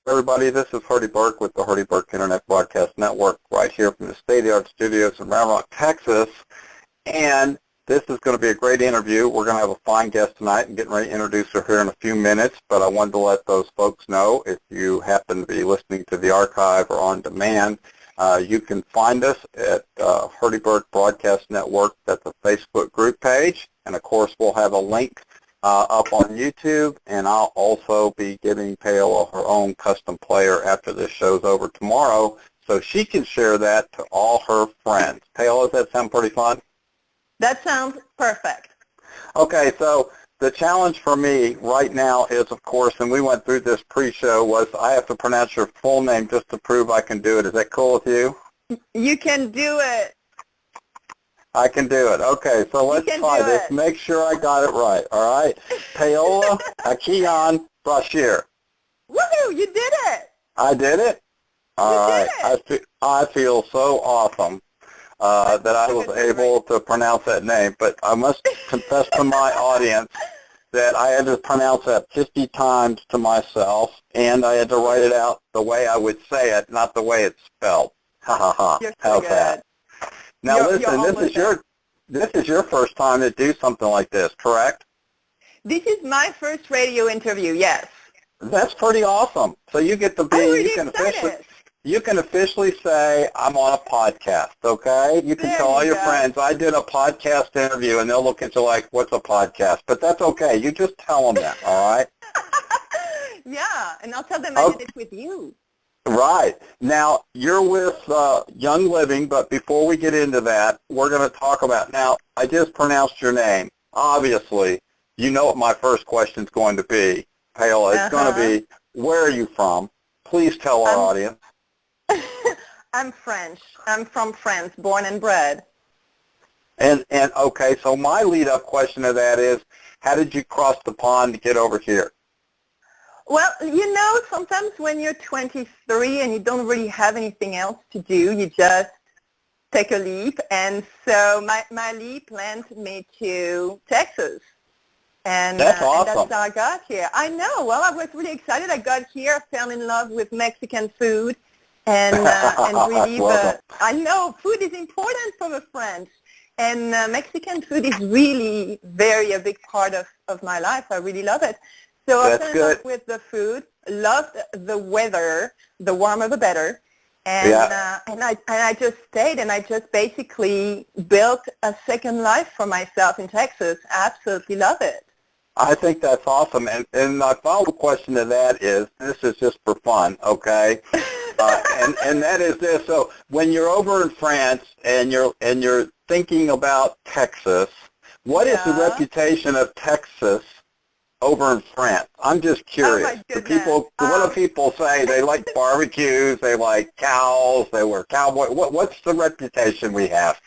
Everybody, this is Hardy Burke with the Hardy Burke Internet Broadcast Network right here from the state-of-the-art studios in Round Rock, Texas. And this is going to be a great interview. We're going to have a fine guest tonight and getting ready to introduce her here in a few minutes. But I wanted to let those folks know, if you happen to be listening to the archive or on demand, you can find us at Hardy Burke Broadcast Network. That's a Facebook group page. And, of course, we'll have a link up on YouTube, and I'll also be giving Paola her own custom player after this show's over tomorrow, so she can share that to all her friends. Paola, does that sound pretty fun? That sounds perfect. Okay, so the challenge for me right now is, of course, and we went through this pre-show, was I have to pronounce your full name just to prove I can do it. Is that cool with you? You can do it. I can do it. Okay, so let's try this. Make sure I got it right, all right? Paola Aguillon Brashear. Woohoo, you did it. I did it? All right. I feel so awesome that I was able to pronounce that name, but I must confess to my audience that I had to pronounce that 50 times to myself, and I had to write it out the way I would say it, not the way it's spelled. Ha, ha, ha. You're so How's good. that? Now listen, this is your first time to do something like this, correct? This is my first radio interview, yes. That's pretty awesome. So you get to be, you can officially say, I'm on a podcast, okay? You can tell all your friends, I did a podcast interview, and they'll look at you like, what's a podcast? But that's okay. You just tell them that, all right? Yeah, and I'll tell them I did it with you. Right. Now, you're with Young Living, but before we get into that, we're going to talk about, now, I just pronounced your name. Obviously, you know what my first question is going to be, Paola. It's going to be, where are you from? Please tell our audience. I'm French. I'm from France, born and bred. And okay, so my lead-up question to that is, how did you cross the pond to get over here? Well, you know, sometimes when you're 23 and you don't really have anything else to do, you just take a leap. And so my leap led me to Texas. And that's awesome. And that's how I got here. I know. Well, I was really excited. I got here, fell in love with Mexican food. And really, I know food is important for the French. And Mexican food is really a big part of my life. I really love it. So I fell in love with the food, loved the weather, the warmer the better, and I just stayed, and I just basically built a second life for myself in Texas. I absolutely love it. I think that's awesome, and my follow-up question to that is, this is just for fun, okay? And that is this. So when you're over in France and you're thinking about Texas, what is the reputation of Texas over in France? I'm just curious. What do people say? They like barbecues, they like cows, they wear cowboy. What's the reputation we have?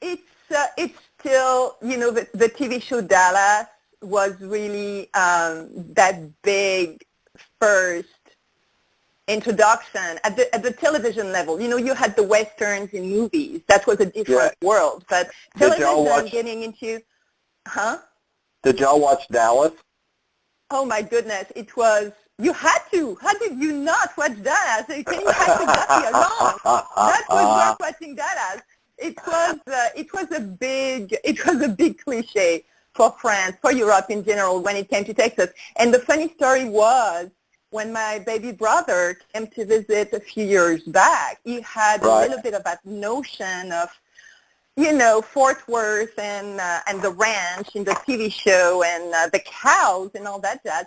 It's still, you know, the TV show Dallas was really that big first introduction at the television level. You know, you had the westerns in movies. That was a different world. But television getting into, Did y'all watch Dallas? Oh, my goodness. It was, you had to. How did you not watch Dallas? You had to get me along. That was worth watching Dallas. It was a big cliche for France, for Europe in general when it came to Texas. And the funny story was, when my baby brother came to visit a few years back, he had a little bit of that notion of, you know, Fort Worth and the ranch in the TV show and the cows and all that jazz.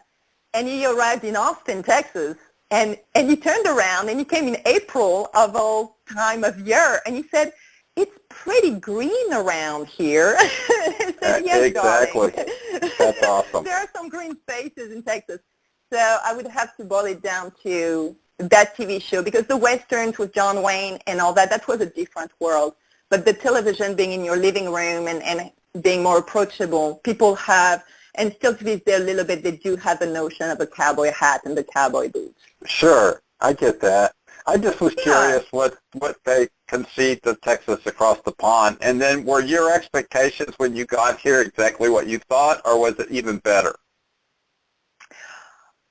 And he arrived in Austin, Texas, and he turned around and he came in April of all time of year, and he said, "It's pretty green around here." I said, "Yes, exactly. darling." That's awesome. There are some green spaces in Texas. So I would have to boil it down to that TV show, because the westerns with John Wayne and all that was a different world. But the television being in your living room and being more approachable, people have, and still to this day a little bit, they do have a notion of a cowboy hat and the cowboy boots. Sure, I get that. I just was curious what they conceived of Texas across the pond. And then were your expectations when you got here exactly what you thought, or was it even better?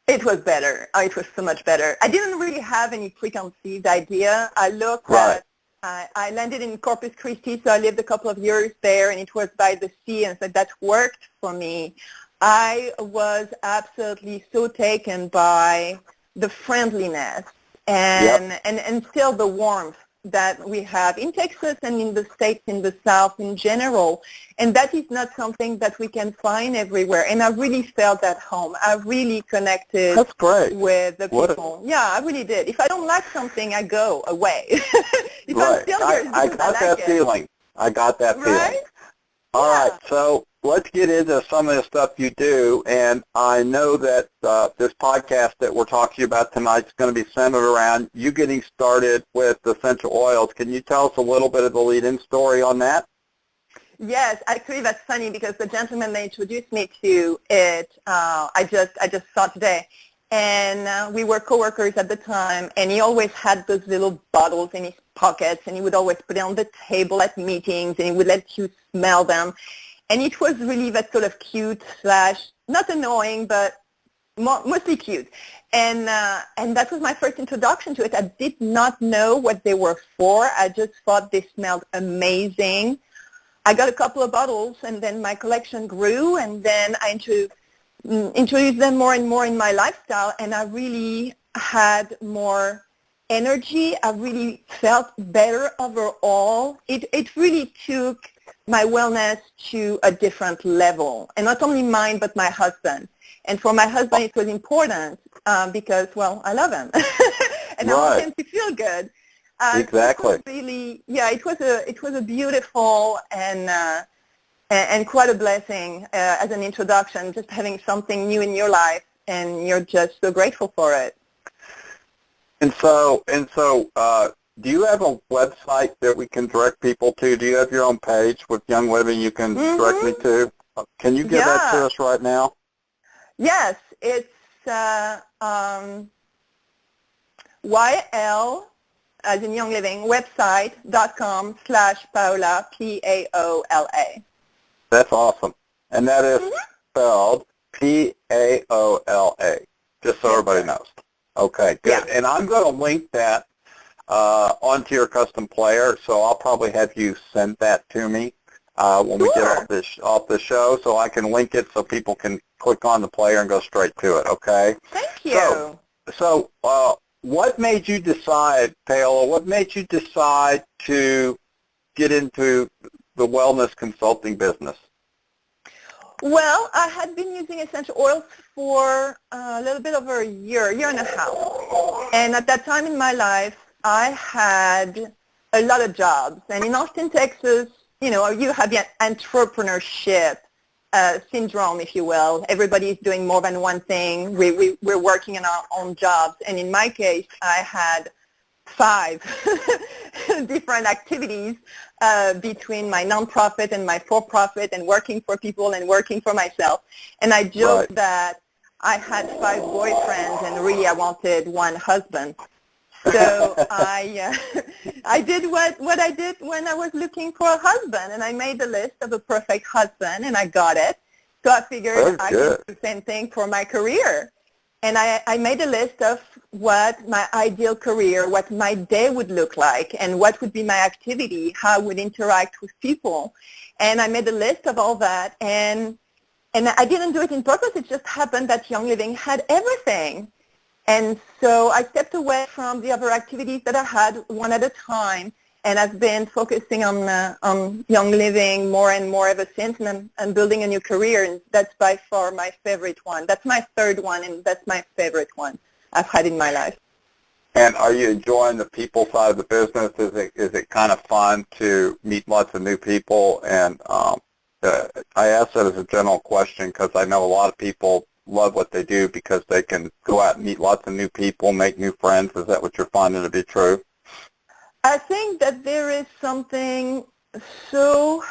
It was better. It was so much better. I didn't really have any preconceived idea. I looked Right. at, I landed in Corpus Christi, so I lived a couple of years there, and it was by the sea, and so that worked for me. I was absolutely so taken by the friendliness and still the warmth that we have in Texas and in the States, in the South in general. And that is not something that we can find everywhere. And I really felt at home. I really connected That's great. with the people. Yeah, I really did. If I don't like something, I go away. If Right. I'm still here, I got that feeling. I got that feeling. Right? All Yeah. right, so let's get into some of the stuff you do, and I know that this podcast that we're talking about tonight is going to be centered around you getting started with essential oils. Can you tell us a little bit of the lead-in story on that? Yes, actually that's funny because the gentleman that introduced me to it, I just saw today, and we were coworkers at the time, and he always had those little bottles in his pockets, and he would always put it on the table at meetings, and he would let you smell them, and it was really that sort of cute slash not annoying, but mostly cute, and that was my first introduction to it. I did not know what they were for. I just thought they smelled amazing. I got a couple of bottles, and then my collection grew, and then I introduced them more and more in my lifestyle, and I really had more energy. I really felt better overall. It really took my wellness to a different level, and not only mine, but my husband. And for my husband, it was important because, well, I love him, and I want him to feel good. Exactly. It was really, yeah, it was a beautiful and quite a blessing as an introduction, just having something new in your life, and you're just so grateful for it. And so, do you have a website that we can direct people to? Do you have your own page with Young Living you can direct me to? Can you give that to us right now? Yes, it's YL, as in Young Living, website.com/Paola, Paola. That's awesome. And that is spelled Paola, just so everybody knows. Okay, good. Yeah. And I'm going to link that onto your custom player, so I'll probably have you send that to me when we get off the show, so I can link it so people can click on the player and go straight to it, okay? Thank you. So what made you decide, Paola, what made you decide to get into the wellness consulting business? Well, I had been using essential oils for a little bit over a year and a half. And at that time in my life, I had a lot of jobs. And in Austin, Texas, you know, you have the entrepreneurship syndrome, if you will. Everybody's doing more than one thing. We're working in our own jobs. And in my case, I had 5 different activities between my nonprofit and my for-profit, and working for people and working for myself. And I joked that I had 5 boyfriends, and really I wanted one husband. So I did what I did when I was looking for a husband, and I made a list of a perfect husband, and I got it. So I figured I could do the same thing for my career. And I made a list of what my ideal career, what my day would look like, and what would be my activity, how I would interact with people. And I made a list of all that, and I didn't do it on purpose. It just happened that Young Living had everything. And so I stepped away from the other activities that I had one at a time, and I've been focusing on Young Living more and more ever since, and I'm building a new career, and that's by far my favorite one. That's my third one, and that's my favorite one I've had in my life. And are you enjoying the people side of the business? Is it kind of fun to meet lots of new people? And I ask that as a general question because I know a lot of people love what they do because they can go out and meet lots of new people, make new friends. Is that what you're finding to be true? I think that there is something so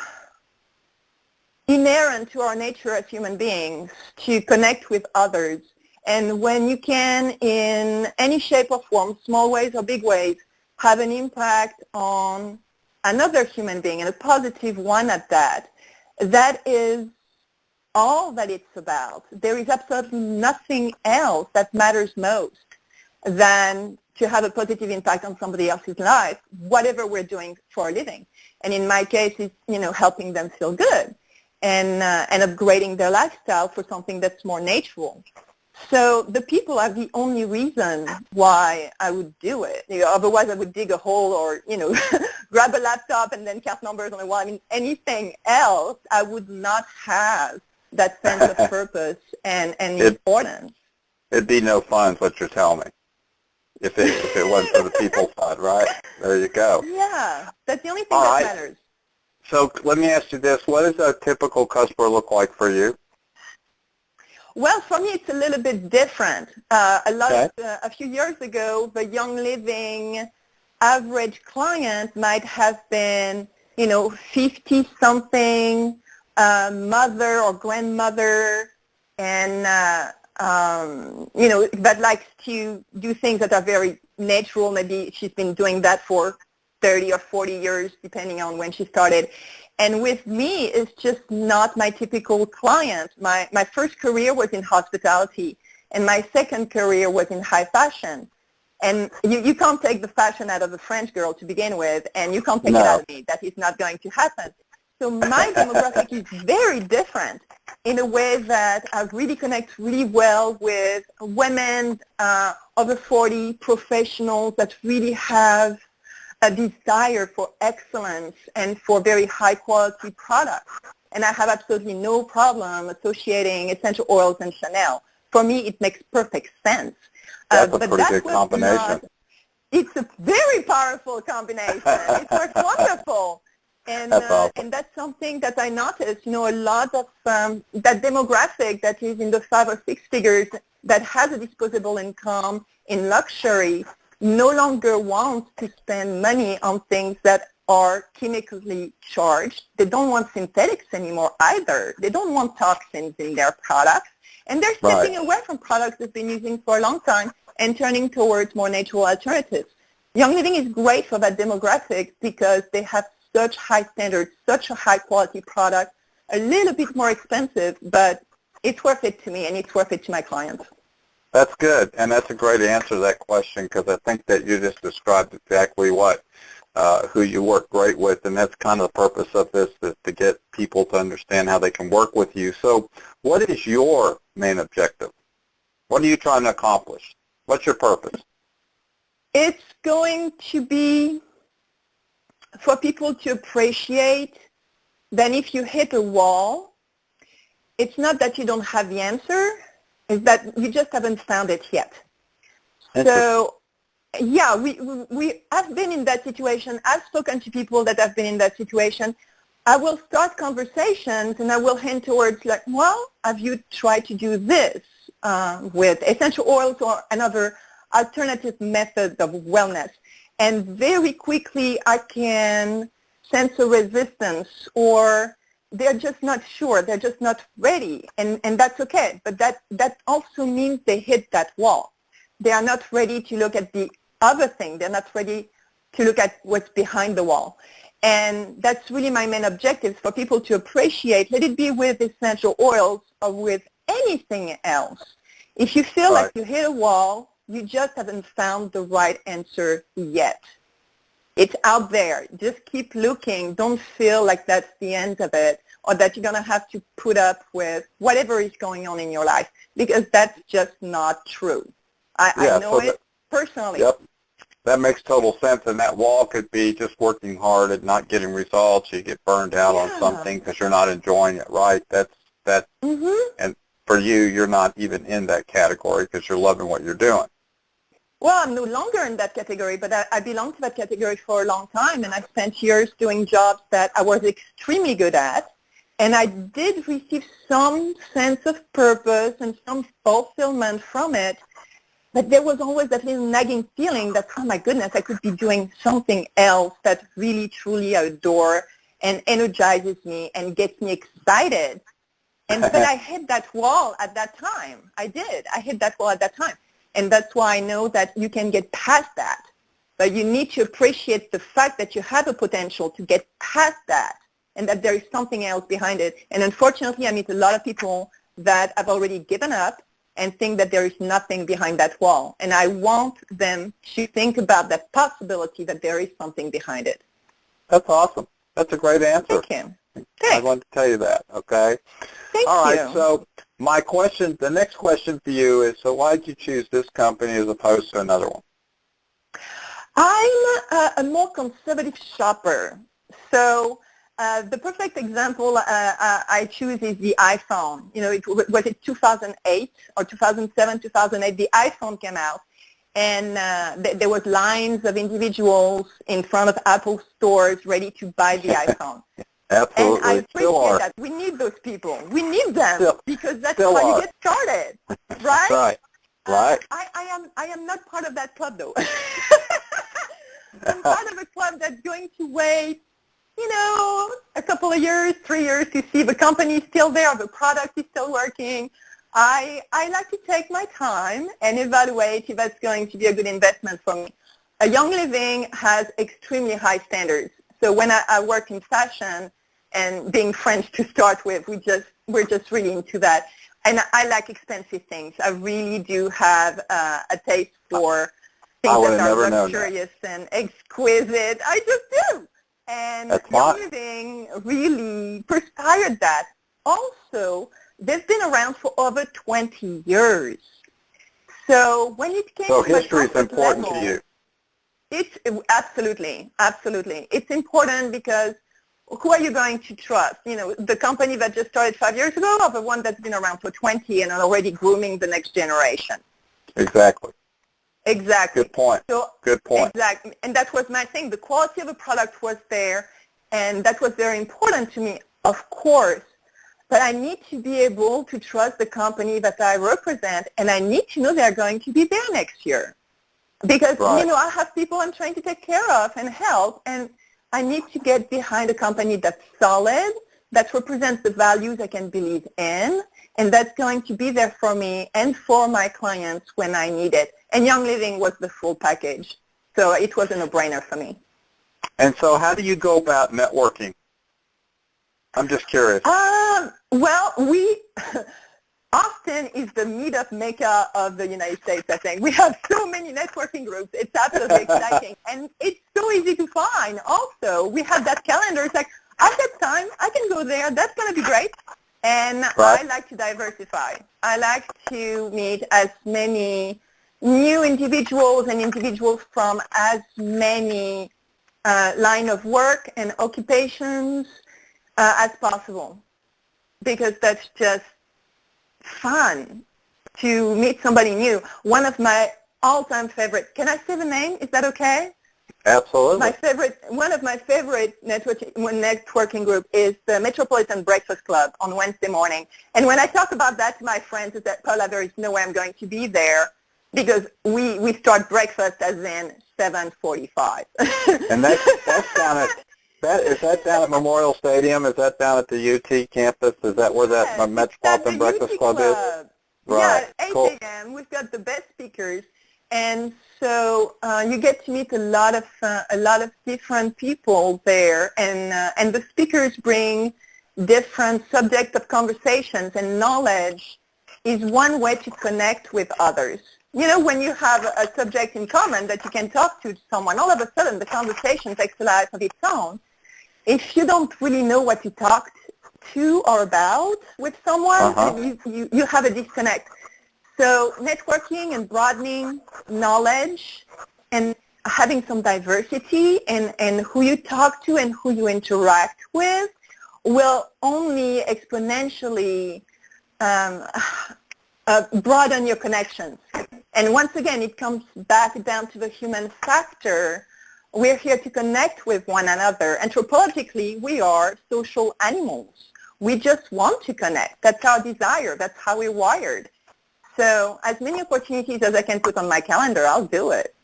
inherent to our nature as human beings to connect with others And when you can, in any shape or form, small ways or big ways, have an impact on another human being, and a positive one at that, that is all that it's about. There is absolutely nothing else that matters most than to have a positive impact on somebody else's life, whatever we're doing for a living. And in my case, it's, helping them feel good and upgrading their lifestyle for something that's more natural. So the people are the only reason why I would do it. Otherwise, I would dig a hole or, grab a laptop and then count numbers on the wall. I mean, anything else, I would not have that sense of purpose and importance. It'd be no fun, is what you're telling me, if it wasn't for the people side, right? There you go. Yeah, that's the only thing that matters. So let me ask you this. What does a typical customer look like for you? Well, for me, it's a little bit different. A few years ago, the Young Living average client might have been, 50-something, mother or grandmother, and, that likes to do things that are very natural. Maybe she's been doing that for 30 or 40 years, depending on when she started. And with me, it's just not my typical client. My first career was in hospitality, and my second career was in high fashion. And you can't take the fashion out of a French girl to begin with, and you can't take it out of me. That is not going to happen. So my demographic is very different in a way that I really connect really well with women over 40, professionals that really have a desire for excellence and for very high-quality products. And I have absolutely no problem associating essential oils and Chanel. For me, it makes perfect sense. That's a pretty good combination. It's a very powerful combination. It works wonderful. And that's something that I noticed. A lot of that demographic that is in the 5 or 6 figures that has a disposable income in luxury no longer wants to spend money on things that are chemically charged. They don't want synthetics anymore either. They don't want toxins in their products. And they're stepping away from products they've been using for a long time and turning towards more natural alternatives. Young Living is great for that demographic because they have such high standards, such a high quality product, a little bit more expensive, but it's worth it to me and it's worth it to my clients. That's good, and that's a great answer to that question, because I think that you just described exactly who you work great with, and that's kind of the purpose of this, is to get people to understand how they can work with you. So what is your main objective? What are you trying to accomplish? What's your purpose? It's going to be for people to appreciate that if you hit a wall, it's not that you don't have the answer, is that you just haven't found it yet. So, yeah, I've been in that situation. I've spoken to people that have been in that situation. I will start conversations and I will hint towards like, well, have you tried to do this with essential oils or another alternative method of wellness? And very quickly I can sense a resistance, or they're just not sure, they're just not ready, and that's okay. But that also means they hit that wall. They are not ready to look at the other thing. They're not ready to look at what's behind the wall. And that's really my main objective, for people to appreciate, let it be with essential oils or with anything else. If you feel like you hit a wall, you just haven't found the right answer yet. It's out there. Just keep looking. Don't feel like that's the end of it, or that you're going to have to put up with whatever is going on in your life, because that's just not true. I know it personally. Yep. That makes total sense, and that wall could be just working hard and not getting results. You get burned out on something because you're not enjoying it, right? And for you, you're not even in that category because you're loving what you're doing. Well, I'm no longer in that category, but I belonged to that category for a long time, and I spent years doing jobs that I was extremely good at, and I did receive some sense of purpose and some fulfillment from it, but there was always that little nagging feeling that, oh my goodness, I could be doing something else that really, truly I adore and energizes me and gets me excited. But I hit that wall at that time. I did. I hit that wall at that time. And that's why I know that you can get past that. But you need to appreciate the fact that you have a potential to get past that and that there is something else behind it. And unfortunately, I meet a lot of people that have already given up and think that there is nothing behind that wall. And I want them to think about that possibility that there is something behind it. That's awesome. That's a great answer. Thank you. I wanted to tell you that, okay? Thank All right, you. so the next question for you is, so why did you choose this company as opposed to another one? I'm a more conservative shopper. So the perfect example I choose is the iPhone. You know, was it 2008 or 2007, 2008, the iPhone came out. And there was lines of individuals in front of Apple stores ready to buy the iPhone. Absolutely. And I appreciate that. We need those people. We need them because that's how you get started, right? Right. I am not part of that club, though. I'm part of a club that's going to wait, you know, a couple of years, 3 years to see if the company is still there, the product is still working. I like to take my time and evaluate if that's going to be a good investment for me. A Young Living has extremely high standards. So when I work in fashion, and being French to start with, we're just really into that. And I like expensive things. I really do have a taste for things that are luxurious and exquisite. I just do. And Young Living really perspired that. Also, they've been around for over 20 years. So when it came to history is important to you. It's absolutely. It's important because who are you going to trust? You know, the company that just started 5 years ago or the one that's been around for 20 and are already grooming the next generation? Exactly. Good point. Good point. Exactly. And that was my thing. The quality of the product was there, and that was very important to me, of course. But I need to be able to trust the company that I represent, and I need to know they're going to be there next year. Because, you know, I have people I'm trying to take care of and help, and I need to get behind a company that's solid, that represents the values I can believe in, and that's going to be there for me and for my clients when I need it. And Young Living was the full package, so it was a no-brainer for me. And so how do you go about networking? I'm just curious. Well, Austin is the meetup mecca of the United States, I think. We have so many networking groups. It's absolutely exciting. And it's so easy to find also. We have that calendar. It's like, I've got time. I can go there. That's going to be great. And I like to diversify. I like to meet as many new individuals and individuals from as many line of work and occupations as possible. Because that's just fun to meet somebody new. One of my all-time favorite, can I say the name? Is that okay? Absolutely. One of my favorite networking group is the Metropolitan Breakfast Club on Wednesday morning. And when I talk about that to my friends, is that, Paola, there is no way I'm going to be there because we start breakfast as in 7:45. And that's down at, is that down at Memorial Stadium? Is that down at the UT campus? Is that where that Metropolitan Breakfast Club is? Right. Yeah, at 8 a.m. We've got the best speakers. And so you get to meet a lot of different people there, and the speakers bring different subjects of conversations, and knowledge is one way to connect with others. You know, when you have a subject in common that you can talk to someone, all of a sudden the conversation takes a life of its own. If you don't really know what you talked to or about with someone, you have a disconnect. So networking and broadening knowledge and having some diversity in who you talk to and who you interact with will only exponentially broaden your connections. And once again, it comes back down to the human factor. We're here to connect with one another. Anthropologically, we are social animals. We just want to connect. That's our desire. That's how we're wired. So as many opportunities as I can put on my calendar, I'll do it.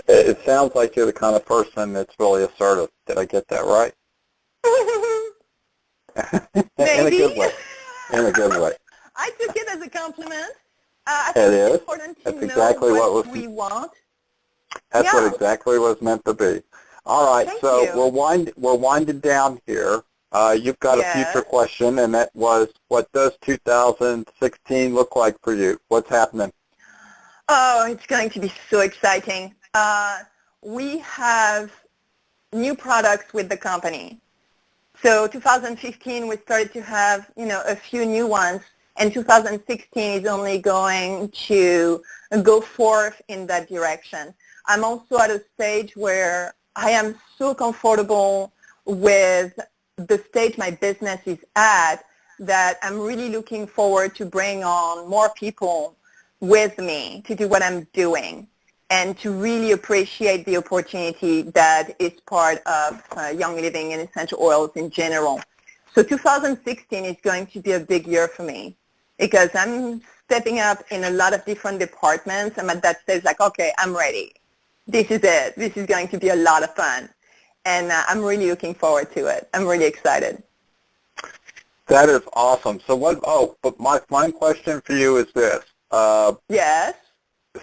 It sounds like you're the kind of person that's really assertive. Did I get that right? Maybe. In a good way. in a good way. I took it as a compliment. I It think is. it's important to That's know exactly what we want. That's Yeah. what exactly was meant to be. All right, Thank so you. we're winding down here. You've got a future Yes. question, and that was, what does 2016 look like for you? What's happening? Oh, it's going to be so exciting. We have new products with the company. So 2015, we started to have, a few new ones, and 2016 is only going to go forth in that direction. I'm also at a stage where I am so comfortable with the stage my business is at that I'm really looking forward to bring on more people with me to do what I'm doing and to really appreciate the opportunity that is part of Young Living and essential oils in general. So 2016 is going to be a big year for me because I'm stepping up in a lot of different departments. I'm at that stage like, okay, I'm ready. This is it. This is going to be a lot of fun. And I'm really looking forward to it. I'm really excited. That is awesome. So but my final question for you is this. Yes?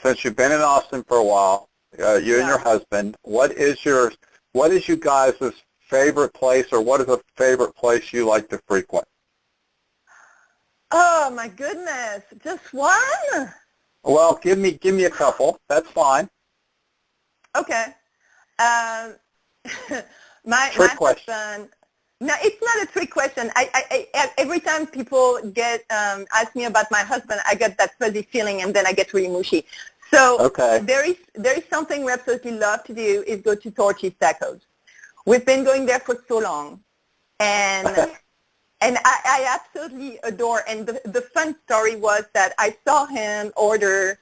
Since you've been in Austin for a while, you and your husband, what is you guys' favorite place, or what is a favorite place you like to frequent? Oh, my goodness. Just one? Well, give me a couple. That's fine. Okay. My husband. No, it's not a trick question. Every time people ask me about my husband, I get that fuzzy feeling, and then I get really mushy. So okay. there is something we absolutely love to do is go to Torchy's Tacos. We've been going there for so long, and I absolutely adore. And the fun story was that I saw him order.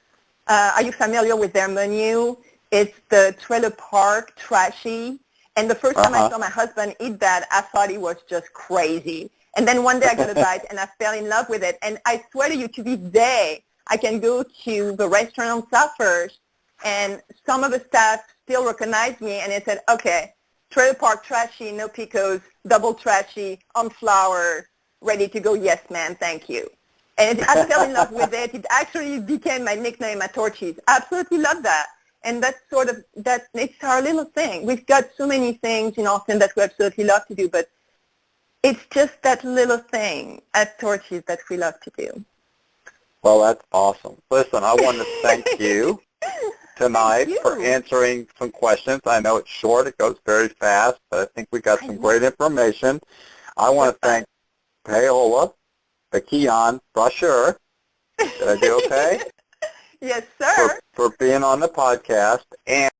Are you familiar with their menu? It's the Trailer Park Trashy. And the first time I saw my husband eat that, I thought he was just crazy. And then one day I got a bite, and I fell in love with it. And I swear to you, to this day, I can go to the restaurant on South First, and some of the staff still recognize me, and they said, okay, Trailer Park Trashy, no picos, double trashy, on flour, ready to go, yes, ma'am, thank you. And I fell in love with it. It actually became my nickname at Torchy's. I absolutely love that. And that's it's our little thing. We've got so many things in Austin that we absolutely love to do, but it's just that little thing at Torchy's that we love to do. Well, that's awesome. Listen, I want to thank you tonight for answering some questions. I know it's short. It goes very fast, but I think we got some great information. I want to thank Paola, Aguillon, Brashear. Did I do okay? Yes, sir. For being on the podcast. And